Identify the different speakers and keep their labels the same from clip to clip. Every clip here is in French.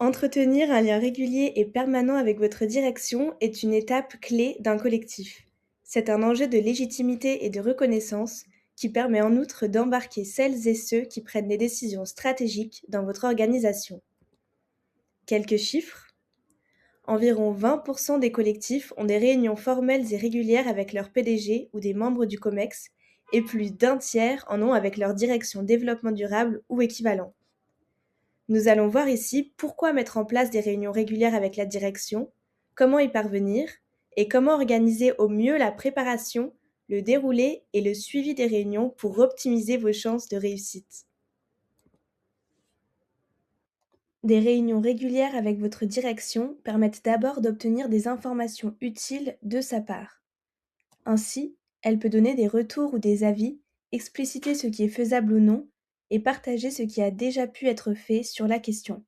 Speaker 1: Entretenir un lien régulier et permanent avec votre direction est une étape clé d'un collectif. C'est un enjeu de légitimité et de reconnaissance qui permet en outre d'embarquer celles et ceux qui prennent les décisions stratégiques dans votre organisation. Quelques chiffres. Environ 20% des collectifs ont des réunions formelles et régulières avec leur PDG ou des membres du COMEX, et plus d'un tiers en ont avec leur direction développement durable ou équivalent. Nous allons voir ici pourquoi mettre en place des réunions régulières avec la direction, comment y parvenir, et comment organiser au mieux la préparation, le déroulé et le suivi des réunions pour optimiser vos chances de réussite. Des réunions régulières avec votre direction permettent d'abord d'obtenir des informations utiles de sa part. Ainsi, elle peut donner des retours ou des avis, expliciter ce qui est faisable ou non, et partager ce qui a déjà pu être fait sur la question.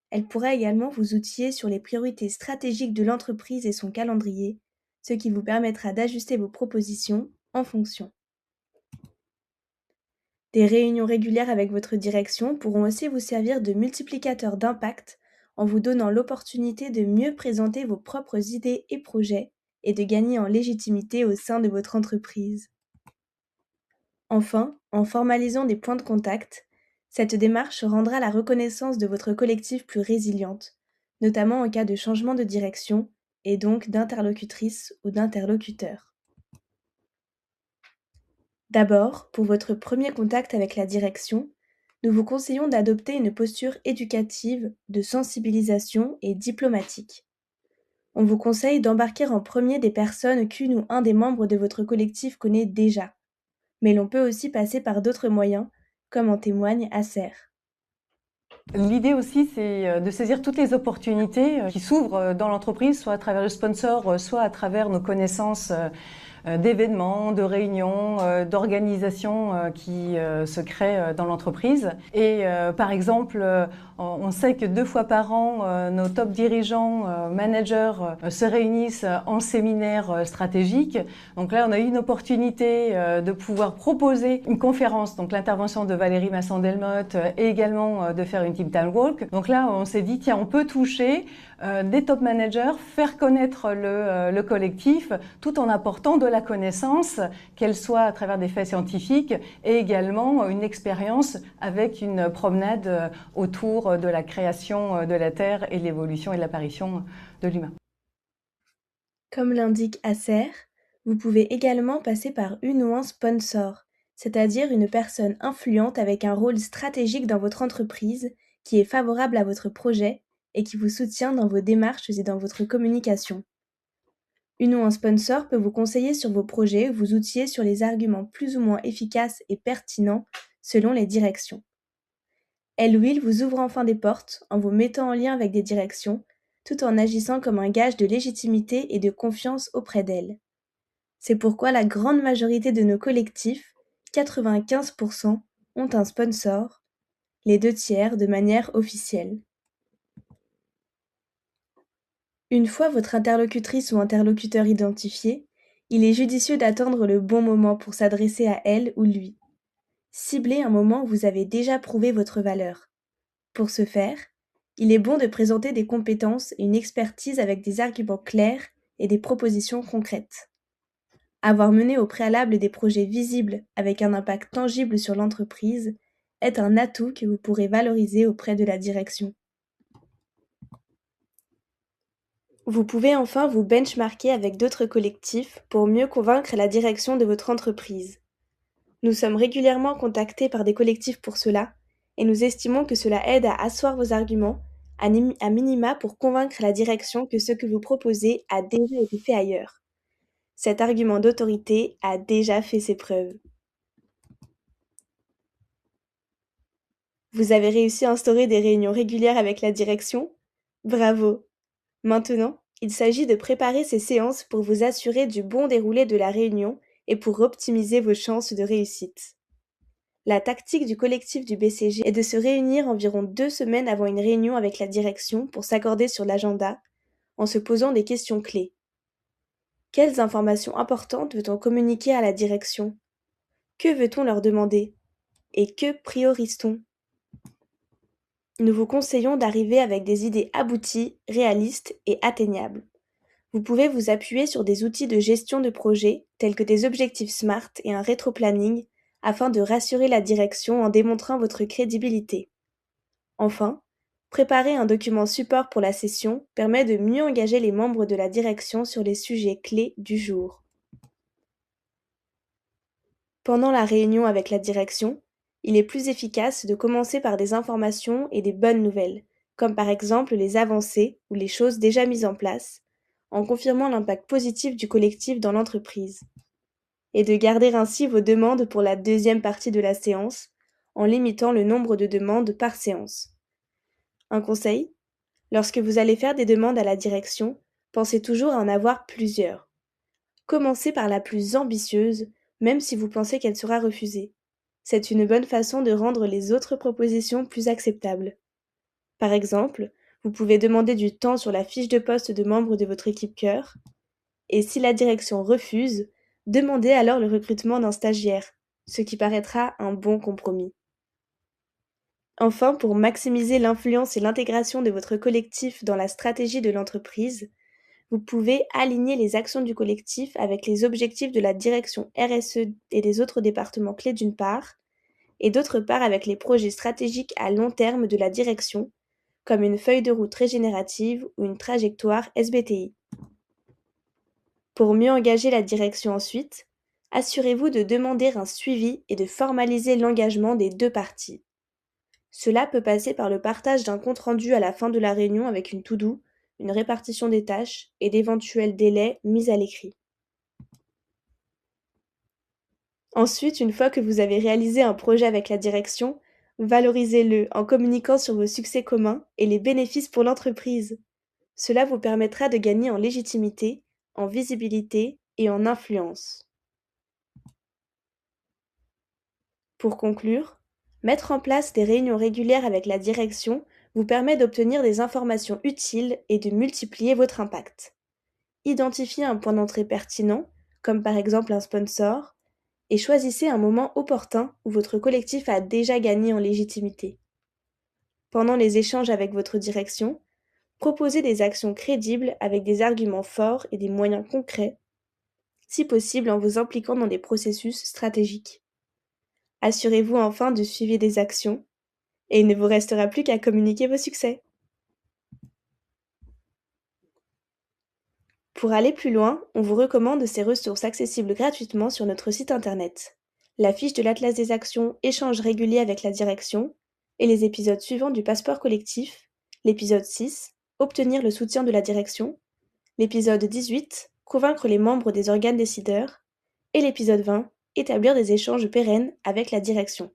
Speaker 1: Elle pourra également vous outiller sur les priorités stratégiques de l'entreprise et son calendrier, ce qui vous permettra d'ajuster vos propositions en fonction. Des réunions régulières avec votre direction pourront aussi vous servir de multiplicateurs d'impact en vous donnant l'opportunité de mieux présenter vos propres idées et projets et de gagner en légitimité au sein de votre entreprise. Enfin, en formalisant des points de contact, cette démarche rendra la reconnaissance de votre collectif plus résiliente, notamment en cas de changement de direction et donc d'interlocutrice ou d'interlocuteur. D'abord, pour votre premier contact avec la direction, nous vous conseillons d'adopter une posture éducative, de sensibilisation et diplomatique. On vous conseille d'embarquer en premier des personnes qu'une ou un des membres de votre collectif connaît déjà, mais l'on peut aussi passer par d'autres moyens, comme en témoigne Acer.
Speaker 2: L'idée aussi, c'est de saisir toutes les opportunités qui s'ouvrent dans l'entreprise, soit à travers le sponsor, soit à travers nos connaissances d'événements, de réunions, d'organisations qui se créent dans l'entreprise. Et par exemple, on sait que 2 fois par an, nos top dirigeants, managers se réunissent en séminaire stratégique. Donc là, on a eu une opportunité de pouvoir proposer une conférence, donc l'intervention de Valérie Masson-Delmotte et également de faire une team time walk. Donc là, on s'est dit, tiens, on peut toucher des top managers, faire connaître le collectif tout en apportant de la connaissance, qu'elle soit à travers des faits scientifiques et également une expérience avec une promenade autour de la création de la Terre et l'évolution et l'apparition de l'humain.
Speaker 1: Comme l'indique Acer, vous pouvez également passer par une ou un sponsor, c'est-à-dire une personne influente avec un rôle stratégique dans votre entreprise qui est favorable à votre projet et qui vous soutient dans vos démarches et dans votre communication. Une ou un sponsor peut vous conseiller sur vos projets, vous outiller sur les arguments plus ou moins efficaces et pertinents selon les directions. Elle ou il vous ouvre enfin des portes en vous mettant en lien avec des directions, tout en agissant comme un gage de légitimité et de confiance auprès d'elles. C'est pourquoi la grande majorité de nos collectifs, 95%, ont un sponsor, les 2 tiers de manière officielle. Une fois votre interlocutrice ou interlocuteur identifié, il est judicieux d'attendre le bon moment pour s'adresser à elle ou lui. Ciblez un moment où vous avez déjà prouvé votre valeur. Pour ce faire, il est bon de présenter des compétences et une expertise avec des arguments clairs et des propositions concrètes. Avoir mené au préalable des projets visibles avec un impact tangible sur l'entreprise est un atout que vous pourrez valoriser auprès de la direction. Vous pouvez enfin vous benchmarker avec d'autres collectifs pour mieux convaincre la direction de votre entreprise. Nous sommes régulièrement contactés par des collectifs pour cela, et nous estimons que cela aide à asseoir vos arguments, à minima pour convaincre la direction que ce que vous proposez a déjà été fait ailleurs. Cet argument d'autorité a déjà fait ses preuves. Vous avez réussi à instaurer des réunions régulières avec la direction? Bravo! Maintenant, il s'agit de préparer ces séances pour vous assurer du bon déroulé de la réunion et pour optimiser vos chances de réussite. La tactique du collectif du BCG est de se réunir environ 2 semaines avant une réunion avec la direction pour s'accorder sur l'agenda, en se posant des questions clés. Quelles informations importantes veut-on communiquer à la direction? Que veut-on leur demander? Et que priorise-t-on? nous vous conseillons d'arriver avec des idées abouties, réalistes et atteignables. Vous pouvez vous appuyer sur des outils de gestion de projet tels que des objectifs SMART et un rétro-planning afin de rassurer la direction en démontrant votre crédibilité. Enfin, préparer un document support pour la session permet de mieux engager les membres de la direction sur les sujets clés du jour. Pendant la réunion avec la direction, il est plus efficace de commencer par des informations et des bonnes nouvelles, comme par exemple les avancées ou les choses déjà mises en place, en confirmant l'impact positif du collectif dans l'entreprise, et de garder ainsi vos demandes pour la deuxième partie de la séance, en limitant le nombre de demandes par séance. Un conseil: lorsque vous allez faire des demandes à la direction, pensez toujours à en avoir plusieurs. Commencez par la plus ambitieuse, même si vous pensez qu'elle sera refusée. C'est une bonne façon de rendre les autres propositions plus acceptables. Par exemple, vous pouvez demander du temps sur la fiche de poste de membres de votre équipe cœur, et si la direction refuse, demandez alors le recrutement d'un stagiaire, ce qui paraîtra un bon compromis. Enfin, pour maximiser l'influence et l'intégration de votre collectif dans la stratégie de l'entreprise, vous pouvez aligner les actions du collectif avec les objectifs de la direction RSE et des autres départements clés d'une part, et d'autre part avec les projets stratégiques à long terme de la direction, comme une feuille de route régénérative ou une trajectoire SBTI. Pour mieux engager la direction ensuite, assurez-vous de demander un suivi et de formaliser l'engagement des deux parties. Cela peut passer par le partage d'un compte-rendu à la fin de la réunion avec une to-do, une répartition des tâches et d'éventuels délais mis à l'écrit. Ensuite, une fois que vous avez réalisé un projet avec la direction, valorisez-le en communiquant sur vos succès communs et les bénéfices pour l'entreprise. Cela vous permettra de gagner en légitimité, en visibilité et en influence. Pour conclure, mettre en place des réunions régulières avec la direction vous permet d'obtenir des informations utiles et de multiplier votre impact. Identifiez un point d'entrée pertinent, comme par exemple un sponsor, et choisissez un moment opportun où votre collectif a déjà gagné en légitimité. Pendant les échanges avec votre direction, proposez des actions crédibles avec des arguments forts et des moyens concrets, si possible en vous impliquant dans des processus stratégiques. Assurez-vous enfin du suivi des actions, et il ne vous restera plus qu'à communiquer vos succès. Pour aller plus loin, on vous recommande ces ressources accessibles gratuitement sur notre site internet. La fiche de l'Atlas des actions Échanges réguliers avec la direction et les épisodes suivants du Passeport collectif, l'épisode 6, Obtenir le soutien de la direction, l'épisode 18, Convaincre les membres des organes décideurs, et l'épisode 20, Établir des échanges pérennes avec la direction.